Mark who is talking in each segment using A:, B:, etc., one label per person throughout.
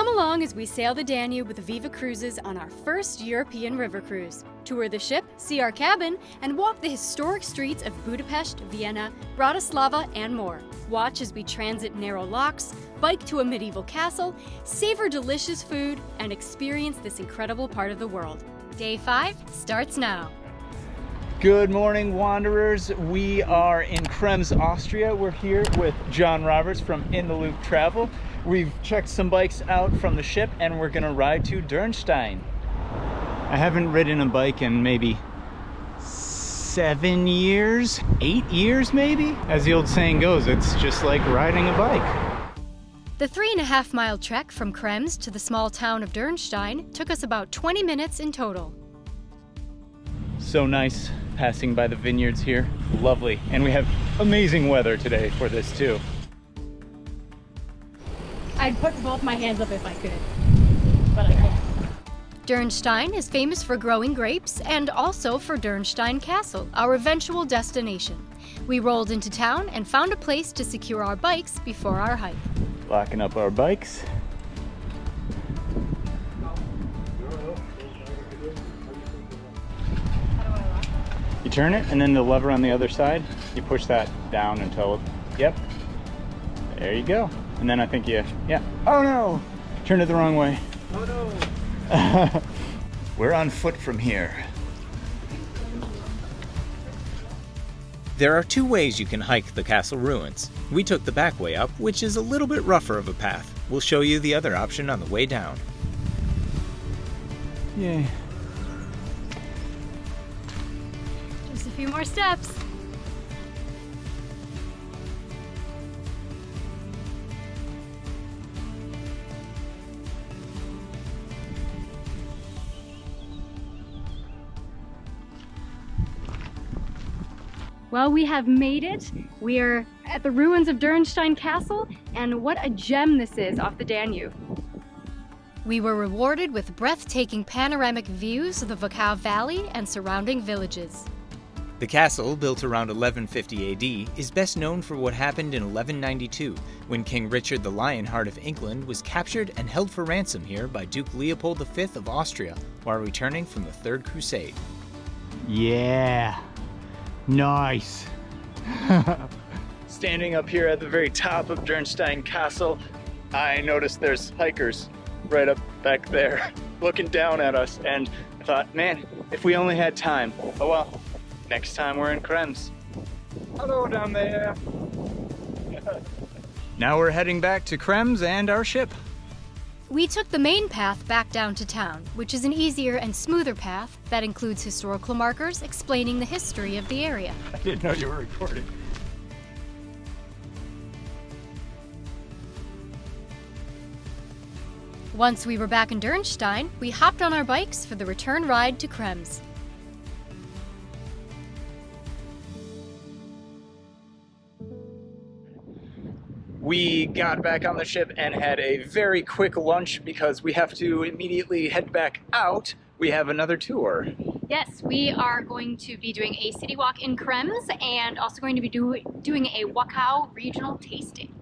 A: Come along as we sail the Danube with VIVA Cruises on our first European river cruise. Tour the ship, see our cabin, and walk the historic streets of Budapest, Vienna, Bratislava, and more. Watch as we transit narrow locks, bike to a medieval castle, savor delicious food, and experience this incredible part of the world. Day 5 starts now.
B: Good morning, wanderers. We are in Krems, Austria. We're here with John Roberts from In the Loop Travel. We've checked some bikes out from the ship and we're gonna ride to Dürnstein. I haven't ridden a bike in maybe 7 years, 8 years maybe. As the old saying goes, it's just like riding a bike.
A: The 3.5-mile trek from Krems to the small town of Dürnstein took us about 20 minutes in total.
B: So nice passing by the vineyards here. Lovely. And we have amazing weather today for this too.
A: I'd put both my hands up if I could, but I can't. Dürnstein is famous for growing grapes and also for Dürnstein Castle, our eventual destination. We rolled into town and found a place to secure our bikes before our hike.
B: Locking up our bikes. You turn it and then the lever on the other side, you push that down until, yep, there you go. And then I think yeah. Oh no! Turned it the wrong way. Oh no! We're on foot from here.
C: There are 2 ways you can hike the castle ruins. We took the back way up, which is a little bit rougher of a path. We'll show you the other option on the way down.
B: Yay.
A: Just a few more steps. Well, we have made it. We are at the ruins of Dürnstein Castle, and what a gem this is off the Danube. We were rewarded with breathtaking panoramic views of the Wachau Valley and surrounding villages.
C: The castle, built around 1150 AD, is best known for what happened in 1192, when King Richard the Lionheart of England was captured and held for ransom here by Duke Leopold V of Austria while returning from the Third Crusade.
B: Yeah. Nice. Standing up here at the very top of Dürnstein Castle, I noticed there's hikers right up back there looking down at us, and I thought, man, if we only had time. Oh well, next time we're in Krems. Hello down there. Now we're heading back to Krems and our ship.
A: We took the main path back down to town, which is an easier and smoother path that includes historical markers explaining the history of the area.
B: I didn't know you were recording.
A: Once we were back in Dürnstein, we hopped on our bikes for the return ride to Krems.
B: We got back on the ship and had a very quick lunch because we have to immediately head back out. We have another tour.
A: Yes, we are going to be doing a city walk in Krems and also going to be doing a Wachau regional tasting.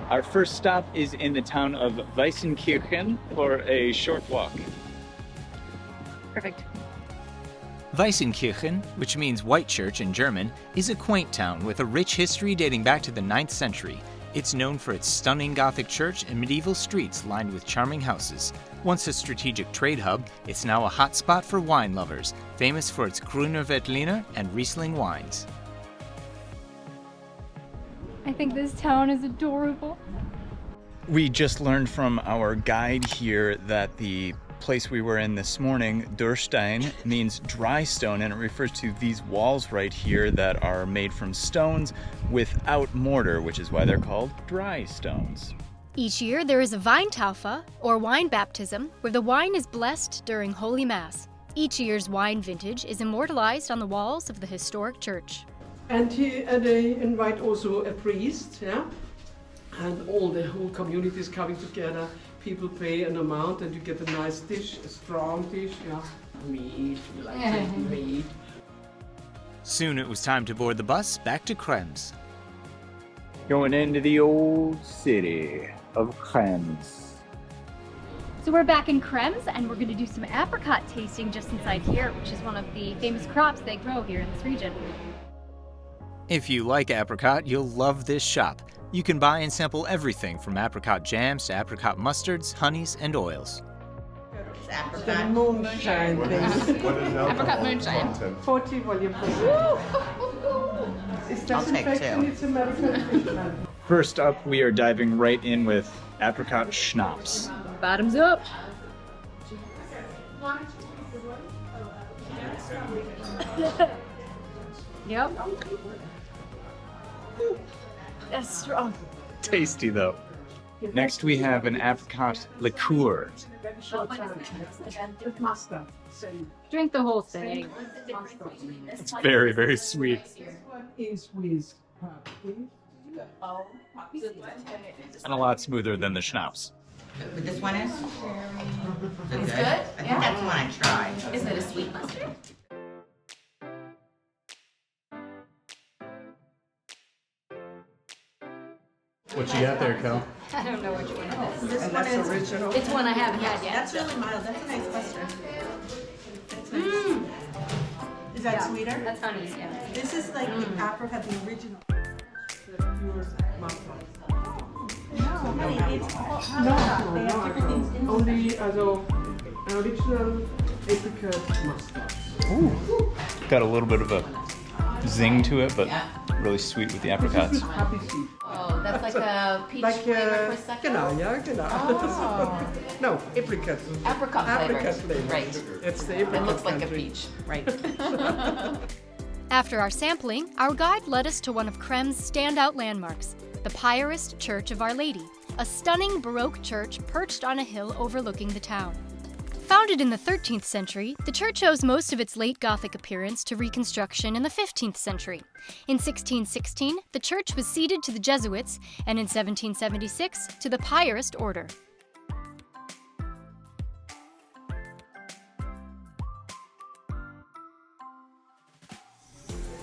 B: Our first stop is in the town of Weissenkirchen for a short walk.
A: Perfect.
C: Weissenkirchen, which means White Church in German, is a quaint town with a rich history dating back to the 9th century. It's known for its stunning Gothic church and medieval streets lined with charming houses. Once a strategic trade hub, it's now a hot spot for wine lovers, famous for its Grüner Veltliner and Riesling wines.
A: I think this town is adorable.
B: We just learned from our guide here that the place we were in this morning, Dürnstein, means dry stone, and it refers to these walls right here that are made from stones without mortar, which is why they're called dry stones.
A: Each year there is a Weintaufe, or wine baptism, where the wine is blessed during Holy Mass. Each year's wine vintage is immortalized on the walls of the historic church.
D: And they invite also a priest, yeah? And all the whole community is coming together. People pay an amount and you get a nice dish, a strong dish, yeah. Meat, you like meat.
C: Soon it was time to board the bus back to Krems.
B: Going into the old city of Krems.
A: So we're back in Krems and we're going to do some apricot tasting just inside here, which is one of the famous crops they grow here in this region.
C: If you like apricot, you'll love this shop. You can buy and sample everything from apricot jams to apricot mustards, honeys, and oils.
D: The moonshine thing.
E: Apricot moonshine.
D: 40 volume. It's disinfection, it's American.
B: First up, we are diving right in with apricot schnapps.
A: Bottoms up. Yep. That's strong.
B: Tasty though. Next we have an apricot liqueur.
A: Drink the whole thing.
B: It's very, very sweet.
D: Is with
B: And a lot smoother than the schnapps.
E: This one is?
F: It's good?
E: I think that's the one I tried.
F: Is it a sweet mustard?
B: What you got there, Kel?
A: I don't know which one it is.
D: and that's original.
A: It's one I haven't had yet.
F: That's really mild. That's a nice mustard. That's nice.
A: Mm.
F: Is that sweeter?
A: That's honey, yeah.
F: This is like the apricot, the original. Honey, it's all apricot. They have different things in
D: Only an original apricot mustard.
B: Ooh. Got a little bit of a zing to it, but
F: Yeah.
B: really sweet with the
D: This
B: apricots.
D: is happy seed.
F: Oh, that's like a peach
D: Like
F: flavor prosecco?
D: genau, ja, genau.
F: Oh.
D: No, apricot.
F: Apricot flavor.
D: Apricot flavor.
F: Right.
D: It's the apricot
F: It looks like a
D: country.
F: peach. Right.
A: After our sampling, our guide led us to one of Krems' standout landmarks, the Piarist Church of Our Lady, a stunning Baroque church perched on a hill overlooking the town. Founded in the 13th century, the church owes most of its late Gothic appearance to reconstruction in the 15th century. In 1616, the church was ceded to the Jesuits, and in 1776, to the Piarist order.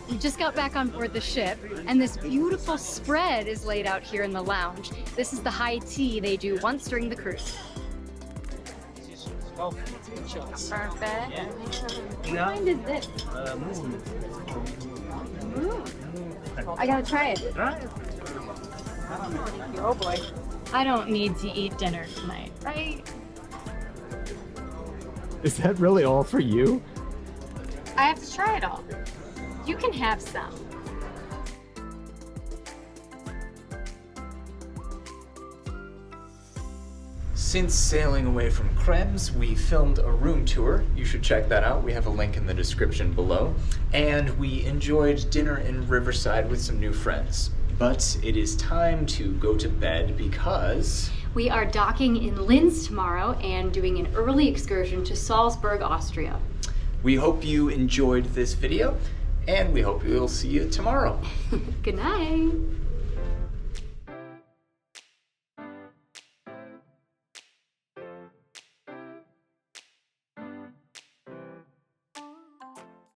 A: We just got back on board the ship, and this beautiful spread is laid out here in the lounge. This is the high tea they do once during the cruise. Perfect. What kind is this? Moon. I gotta try it. Oh boy. I don't need to eat dinner tonight, right?
B: Is that really all for you?
A: I have to try it all. You can have some.
C: Since sailing away from Krems, we filmed a room tour. You should check that out. We have a link in the description below. And we enjoyed dinner in Riverside with some new friends. But it is time to go to bed because
A: We are docking in Linz tomorrow and doing an early excursion to Salzburg, Austria.
C: we hope you enjoyed this video, and we hope we'll see you tomorrow.
A: Good night.